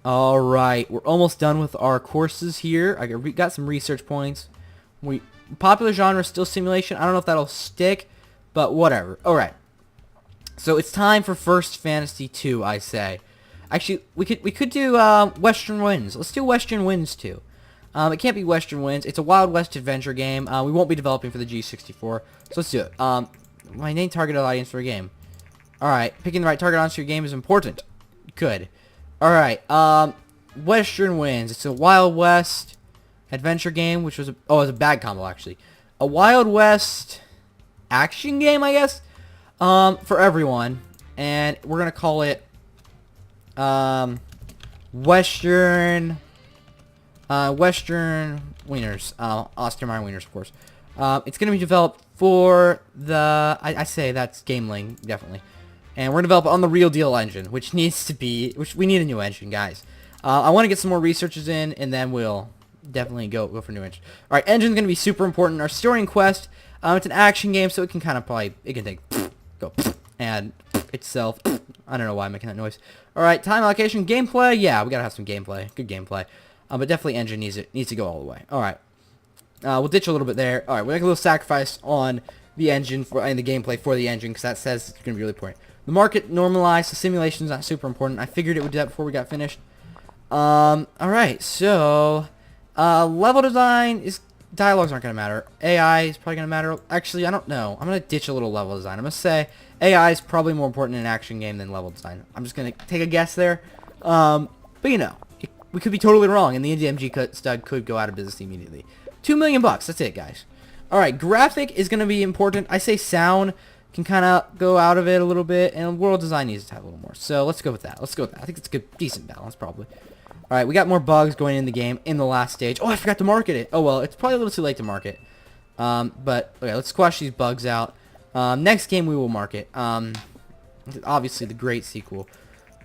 Alright, we're almost done with our courses here. I got some research points. Popular genre is still simulation. I don't know if that'll stick, but whatever. Alright. So it's time for First Fantasy 2, I say. Actually, we could do Western Winds. Let's do Western Winds 2. It can't be Western Winds. It's a Wild West adventure game. We won't be developing for the G64. So let's do it. My main target audience for a game. Alright, picking the right target audience for your game is important. Good. Alright, Western Winds. It's a Wild West adventure game, which was it was a bad combo, actually. A Wild West action game, I guess, for everyone. And we're going to call it, Western Wieners. Oscar Mayer Wieners, of course. It's going to be developed for the, I say that's Gameling, definitely. And we're going to develop it on the Real Deal engine, which we need a new engine, guys. I want to get some more researchers in, and then we'll definitely go for a new engine. Alright, engine's going to be super important. Our story and quest, it's an action game, so it can kind of it can take, go, and itself. I don't know why I'm making that noise. Alright, time allocation, gameplay, yeah, we got to have some gameplay, good gameplay. But definitely engine needs to go all the way. Alright, we'll ditch a little bit there. Alright, we'll make a little sacrifice on the engine and the gameplay for the engine, because that says it's going to be really important. The market normalized, the simulation's not super important. I figured it would do that before we got finished. Alright, so, level design dialogues aren't going to matter. AI is probably going to matter. Actually, I don't know. I'm going to ditch a little level design. I'm going to say AI is probably more important in an action game than level design. I'm just going to take a guess there. But you know, we could be totally wrong, and the NDMG stud could go out of business immediately. $2 million bucks. That's it, guys. Alright, graphic is going to be important. I say sound can kind of go out of it a little bit, and world design needs to have a little more. So let's go with that. Let's go with that. I think it's a good, decent balance, probably. Alright, we got more bugs going in the game in the last stage. Oh, I forgot to market it. Oh, well, it's probably a little too late to market. But, okay, let's squash these bugs out. Next game we will market. Obviously, the great sequel.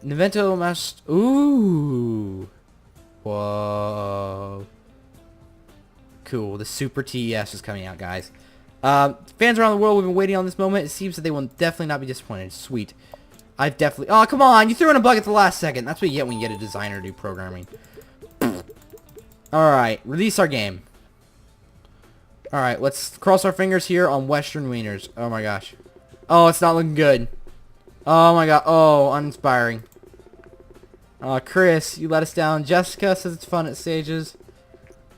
Nivento must... Ooh. Whoa. Cool. The Super TES is coming out, guys. Fans around the world, we've been waiting on this moment. It seems that they will definitely not be disappointed. Sweet. I've definitely... Oh, come on! You threw in a bug at the last second. That's what you get when you get a designer to do programming. Alright, release our game. Alright, let's cross our fingers here on Western Wieners. Oh my gosh. Oh, it's not looking good. Oh my god. Oh, uninspiring. Chris, you let us down. Jessica says it's fun at stages.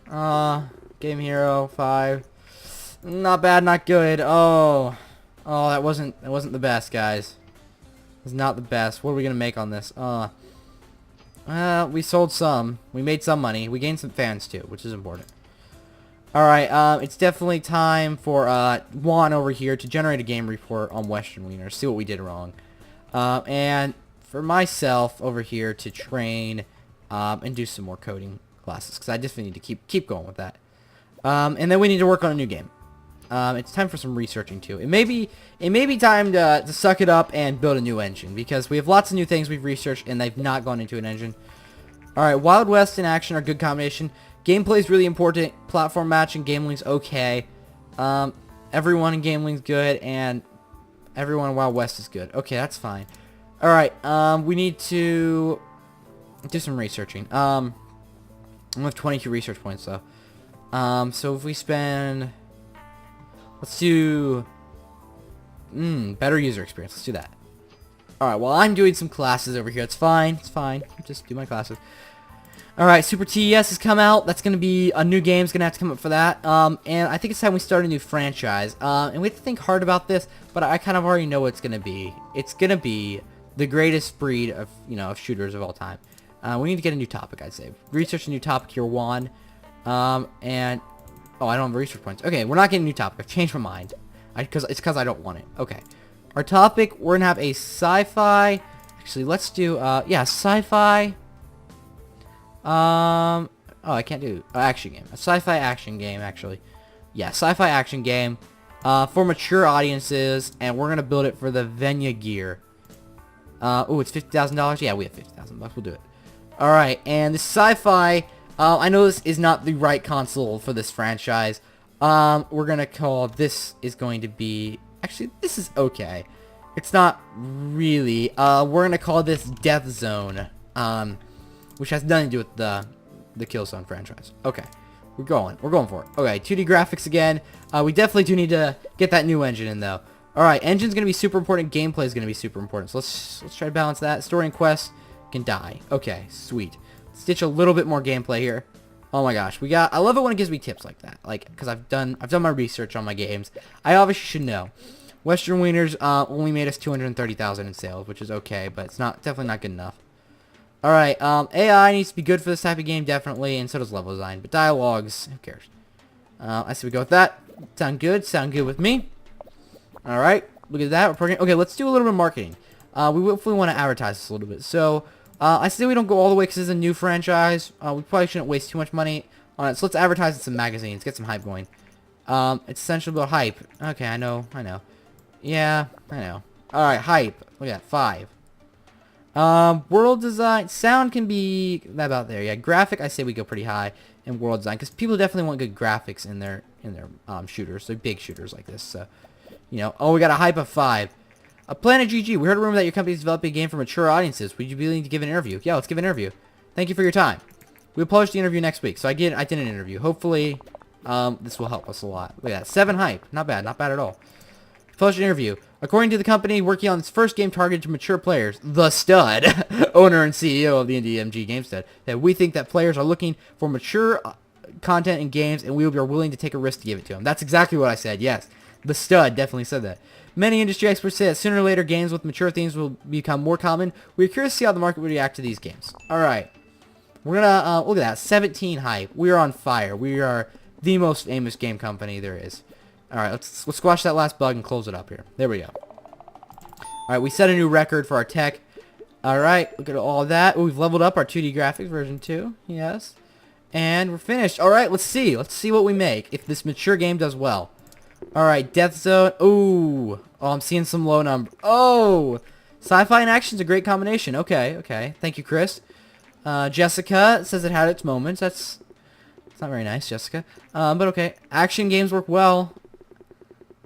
Game Hero 5. Not bad, not good. Oh, that wasn't the best, guys. It's not the best. What are we gonna make on this? We sold some. We made some money. We gained some fans too, which is important. Alright, it's definitely time for Juan over here to generate a game report on Western Wieners. See what we did wrong. And for myself over here to train and do some more coding classes, because I just need to keep going with that. And then we need to work on a new game. It's time for some researching too. It may be time to suck it up and build a new engine, because we have lots of new things we've researched and they've not gone into an engine. Alright, Wild West and action are a good combination. Gameplay is really important. Platform matching, Gameling's okay. Everyone in Gameling's good, and everyone in Wild West is good. Okay, that's fine. Alright, we need to do some researching. I have 22 research points though. So if we spend... Let's do... better user experience. Let's do that. Alright, well, I'm doing some classes over here. It's fine. It's fine. Just do my classes. Alright, Super TES has come out. That's going to be a new game. It's going to have to come up for that. And I think it's time we start a new franchise. And we have to think hard about this, but I kind of already know what it's going to be. It's going to be the greatest breed of, of shooters of all time. We need to get a new topic, I'd say. Research a new topic here, Juan. And... Oh, I don't have research points. Okay, we're not getting a new topic. I've changed my mind. It's because I don't want it. Okay. Our topic, we're going to have a sci-fi... Actually, let's do, yeah, sci-fi... Oh, I can't do... action game. A sci-fi action game, actually. Yeah, sci-fi action game. For mature audiences, and we're going to build it for the Venya gear. Oh, it's $50,000? Yeah, we have $50,000 bucks. We'll do it. Alright, and the sci-fi... I know this is not the right console for this franchise. We're gonna call this is going to be... Actually, this is okay. It's not really. We're gonna call this Death Zone. which has nothing to do with the Killzone franchise. Okay, we're going for it. Okay, 2D graphics again. We definitely do need to get that new engine in though. All right, engine's gonna be super important. Gameplay is gonna be super important. So let's try to balance that. Story and quests can die. Okay, sweet. Stitch a little bit more gameplay here. Oh my gosh, I love it when it gives me tips like that. Like, because I've done my research on my games. I obviously should know. Western Wieners only made us 230,000 in sales, which is okay, but it's definitely not good enough. All right, AI needs to be good for this type of game, definitely, and so does level design. But dialogues, who cares? I say we go with that. Sound good with me. All right, look at that. Okay, let's do a little bit of marketing. We hopefully want to advertise this a little bit. So, I say we don't go all the way because this is a new franchise. We probably shouldn't waste too much money on it. So let's advertise in some magazines, get some hype going. It's essentially about hype. Okay, I know. Yeah, I know. All right, hype. Look at that, 5. World design, sound can be about there. Yeah, graphic, I say we go pretty high in world design because people definitely want good graphics in their shooters. So big shooters like this. So, we got a hype of 5. Planet GG, we heard a rumor that your company is developing a game for mature audiences. Would you be willing to give an interview? Yeah, let's give an interview. Thank you for your time. We'll publish the interview next week. So I did an interview. Hopefully, this will help us a lot. Look at that, 7 hype. Not bad at all. Published an interview. According to the company working on its first game targeted to mature players, The Stud, owner and CEO of the Indie MG Game Stud, that we think that players are looking for mature content in games and we are willing to take a risk to give it to them. That's exactly what I said, yes. The Stud definitely said that. Many industry experts say that sooner or later games with mature themes will become more common. We're curious to see how the market will react to these games. Alright. We're gonna, look at that, 17 hype. We are on fire. We are the most famous game company there is. Alright, let's squash that last bug and close it up here. There we go. Alright, we set a new record for our tech. Alright, look at all that. Ooh, we've leveled up our 2D graphics version 2. Yes. And we're finished. Alright, let's see. Let's see what we make if this mature game does well. Alright, Death Zone. Ooh. Oh, I'm seeing some low number. Oh! Sci-fi and action's a great combination. Okay. Thank you, Chris. Jessica says it had its moments. It's not very nice, Jessica. But okay. Action games work well.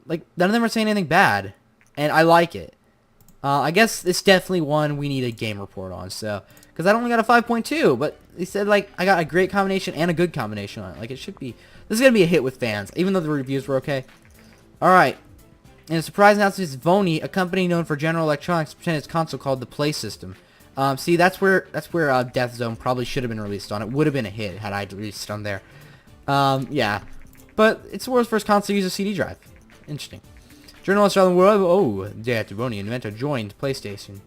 Like, none of them are saying anything bad. And I like it. I guess it's definitely one we need a game report on, so... Because I only got a 5.2, but they said, like, I got a great combination and a good combination on it. Like, it should be... This is going to be a hit with fans, even though the reviews were okay. Alright. And a surprise announcement is Vony, a company known for General Electronics, presented its console called the Play System. See, that's where Death Zone probably should have been released on. It would have been a hit had I released it on there. Yeah. But it's the world's first console to use a CD drive. Interesting. Journalists around the world... Oh, Vony, inventor, joined PlayStation.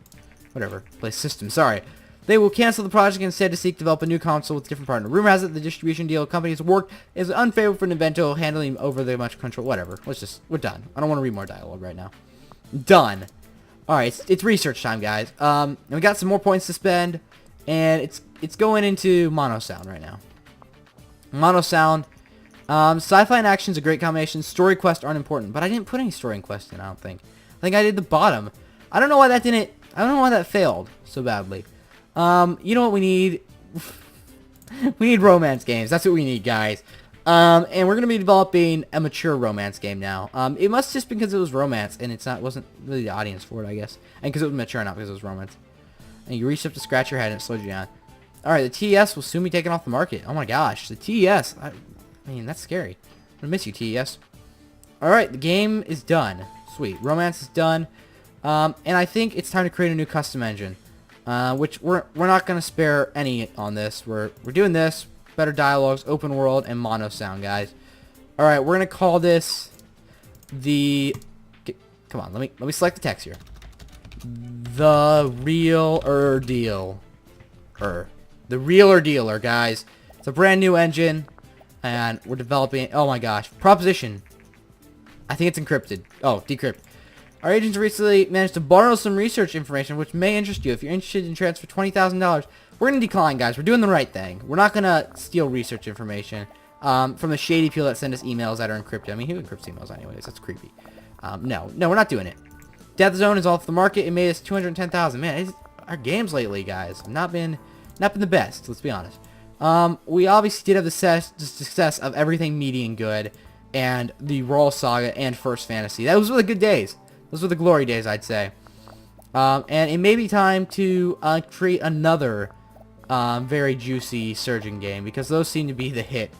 Whatever. Play System, sorry. They will cancel the project and instead to seek to develop a new console with a different partner. Rumor has it the distribution deal companies worked is unfavorable for Nintendo handling over the much control. Whatever. We're done. I don't want to read more dialogue right now. Done. Alright, it's research time, guys. And we got some more points to spend. And it's going into mono sound right now. Mono sound. Sci-fi and action is a great combination. Story quests aren't important. But I didn't put any story quests in, I don't think. I think I did the bottom. I don't know why that didn't... I don't know why that failed so badly. You know what we need? We need romance games. That's what we need, guys. And we're going to be developing a mature romance game now. It must just because it was romance, and wasn't really the audience for it, I guess. And because it was mature, not because it was romance. And you reach up to scratch your head, and it slows you down. Alright, the TES will soon be taken off the market. Oh my gosh, the TES. I mean, that's scary. I'm going to miss you, TES. Alright, the game is done. Sweet. Romance is done. And I think it's time to create a new custom engine. Which we're not going to spare any on this. We're doing this. Better dialogues, open world, and mono sound, guys. Alright, we're going to call this the... Come on, let me select the text here. The Real Deal. The Real Dealer, guys. It's a brand new engine. And we're developing... Oh my gosh. Proposition. I think it's encrypted. Oh, decrypt. Our agents recently managed to borrow some research information which may interest you. If you're interested in transfer $20,000, we're going to decline, guys. We're doing the right thing. We're not going to steal research information from the shady people that send us emails that are encrypted. I mean, who encrypts emails anyways? That's creepy. No, we're not doing it. Death Zone is off the market. It made us $210,000. Man, our games lately, guys, have not been the best, let's be honest. We obviously did have the success of everything median good and the Raw Saga and First Fantasy. Those were the good days. Those were the glory days, I'd say. And it may be time to create another very juicy surging game, because those seem to be the hit.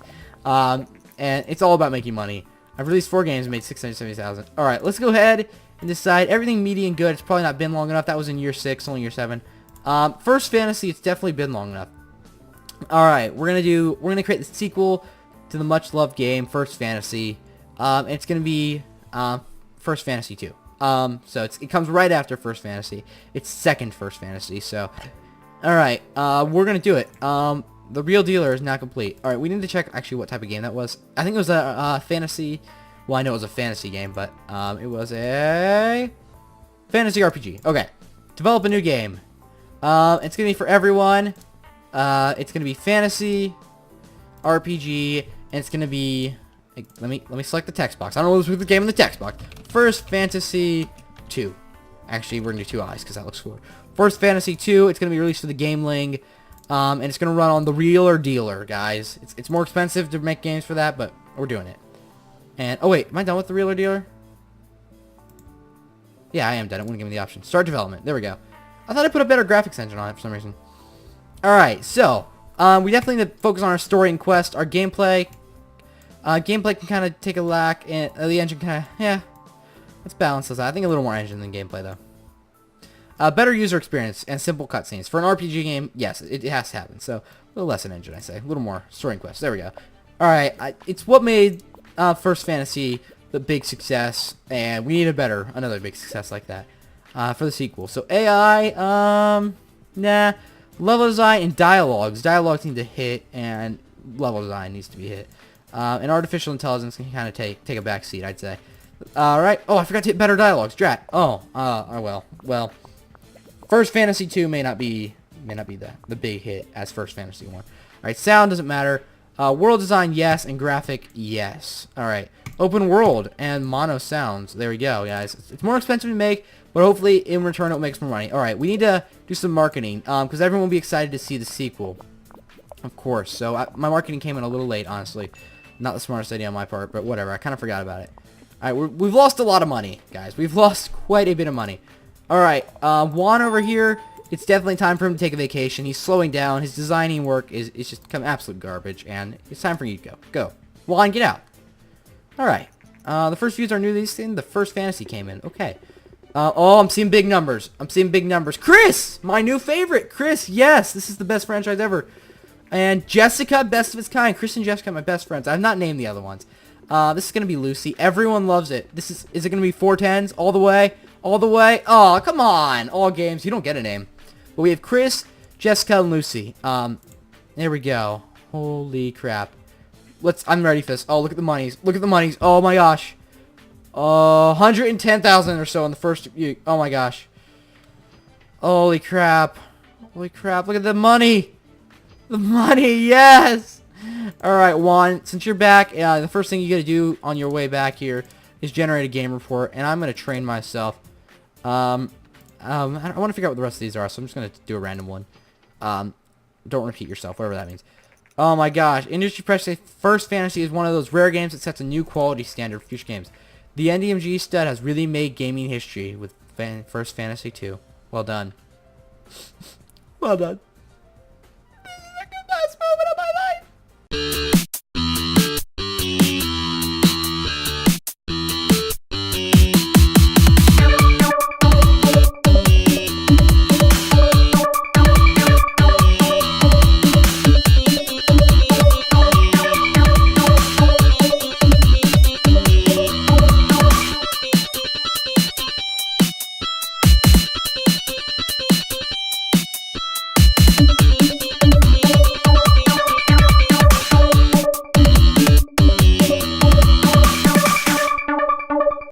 And it's all about making money. I've released 4 games and made 670,000. All right, let's go ahead and decide everything median good. It's probably not been long enough. That was in year 6, only year 7. First Fantasy, it's definitely been long enough. All right, we're gonna create the sequel to the much loved game First Fantasy. It's gonna be First Fantasy 2. So it comes right after First Fantasy. It's second First Fantasy. So, all right, we're gonna do it. The real dealer is not complete. All right, we need to check actually what type of game that was. I think it was a fantasy. Well, I know it was a fantasy game, but it was a fantasy RPG. Okay, develop a new game. It's gonna be for everyone. It's gonna be fantasy RPG, and it's gonna be. Let me select the text box. I don't know what's with the game in the text box. First Fantasy 2. Actually, we're gonna do 2 eyes because that looks cooler. First Fantasy 2. It's gonna be released for the Gameling, and it's gonna run on the Realer Dealer, guys. It's more expensive to make games for that, but we're doing it. And oh wait, am I done with the Realer Dealer? Yeah, I am done. It wouldn't give me the option. Start development. There we go. I thought I put a better graphics engine on it for some reason. All right, so we definitely need to focus on our story and quest. Our gameplay. Gameplay can kind of take a lack, and the engine kind of, yeah. Let's balance those out. I think a little more engine than gameplay, though. Better user experience and simple cutscenes. For an RPG game, yes, it has to happen. So, a little less in engine, I say. A little more story and quest. There we go. Alright, it's what made First Fantasy the big success, and we need another big success like that for the sequel. So, AI, nah. Level design and dialogues. Dialogues need to hit, and level design needs to be hit. And artificial intelligence can kind of take a back seat, I'd say. Alright. Oh, I forgot to hit better dialogues. Drat. Oh, well. First Fantasy 2 may not be the big hit as First Fantasy 1. Alright, sound doesn't matter. World design, yes, and graphic, yes. Alright. Open world and mono sounds. There we go, guys. It's more expensive to make, but hopefully in return it makes more money. Alright, we need to do some marketing, because everyone will be excited to see the sequel. Of course. So my marketing came in a little late, honestly. Not the smartest idea on my part, but whatever. I kind of forgot about it. Alright, we've lost a lot of money, guys. We've lost quite a bit of money. Alright, Juan over here, it's definitely time for him to take a vacation. He's slowing down. His designing work is just become absolute garbage, and it's time for you to go. Go. Juan, get out. Alright. The first views are new to these things. The First Fantasy came in. Okay. Oh, I'm seeing big numbers. Chris! My new favorite! Chris, yes! This is the best franchise ever. And Jessica, best of its kind. Chris and Jessica, my best friends. I've not named the other ones. This is going to be Lucy. Everyone loves it. Is it going to be 410s all the way? All the way? Oh, come on. All games. You don't get a name. But we have Chris, Jessica, and Lucy. There we go. Holy crap. I'm ready for this. Oh, look at the monies. Look at the monies. Oh, my gosh. 110,000 or so in the first... Oh, my gosh. Holy crap. Holy crap. Look at the money. The money, yes! Alright, Juan, since you're back, the first thing you gotta do on your way back here is generate a game report, and I'm gonna train myself. I want to figure out what the rest of these are, so I'm just gonna do a random one. Don't repeat yourself, whatever that means. Oh my gosh, Industry Press say First Fantasy is one of those rare games that sets a new quality standard for future games. The NDMG stud has really made gaming history with First Fantasy 2. Well done. Well done.